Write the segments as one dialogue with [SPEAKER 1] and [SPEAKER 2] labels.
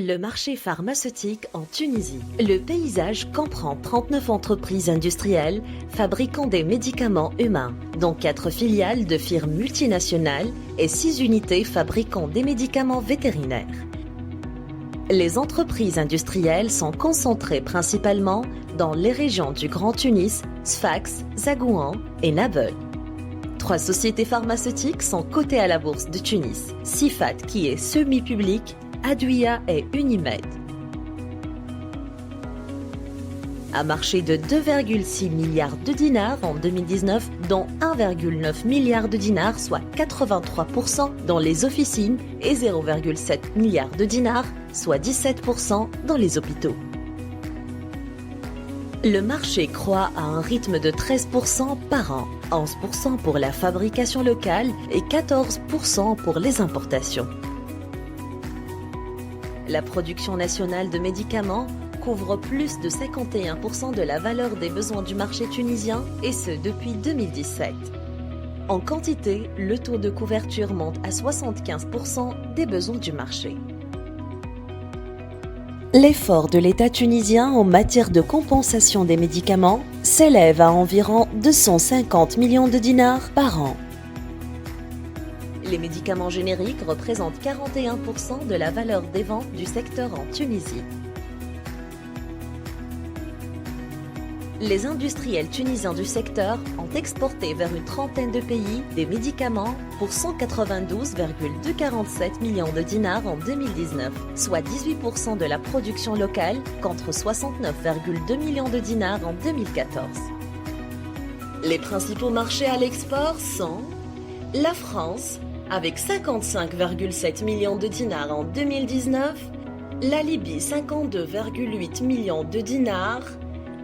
[SPEAKER 1] Le marché pharmaceutique en Tunisie. Le paysage comprend 39 entreprises industrielles fabriquant des médicaments humains, dont 4 filiales de firmes multinationales et 6 unités fabriquant des médicaments vétérinaires. Les entreprises industrielles sont concentrées principalement dans les régions du Grand Tunis, Sfax, Zagouan et Nabeul. 3 sociétés pharmaceutiques sont cotées à la bourse de Tunis, Sifat qui est semi-public, Adouia et Unimed. Un marché de 2,6 milliards de dinars en 2019, dont 1,9 milliard de dinars, soit 83% dans les officines, et 0,7 milliard de dinars, soit 17% dans les hôpitaux. Le marché croît à un rythme de 13% par an, 11% pour la fabrication locale et 14% pour les importations. La production nationale de médicaments couvre plus de 51% de la valeur des besoins du marché tunisien, et ce depuis 2017. En quantité, le taux de couverture monte à 75% des besoins du marché. L'effort de l'État tunisien en matière de compensation des médicaments s'élève à environ 250 millions de dinars par an. Les médicaments génériques représentent 41% de la valeur des ventes du secteur en Tunisie. Les industriels tunisiens du secteur ont exporté vers une trentaine de pays des médicaments pour 192,247 millions de dinars en 2019, soit 18% de la production locale contre 69,2 millions de dinars en 2014. Les principaux marchés à l'export sont la France, avec 55,7 millions de dinars en 2019, la Libye 52,8 millions de dinars,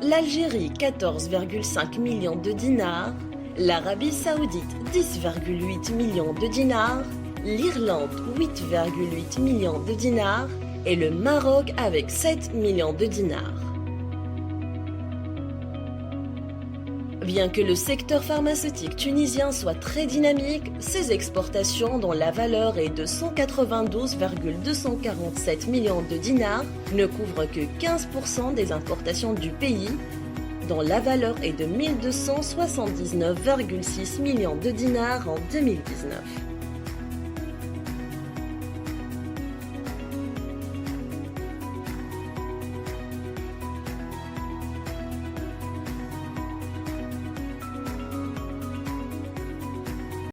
[SPEAKER 1] l'Algérie 14,5 millions de dinars, l'Arabie Saoudite 10,8 millions de dinars, l'Irlande 8,8 millions de dinars et le Maroc avec 7 millions de dinars. Bien que le secteur pharmaceutique tunisien soit très dynamique, ses exportations, dont la valeur est de 192,247 millions de dinars, ne couvrent que 15% des importations du pays, dont la valeur est de 1279,6 millions de dinars en 2019.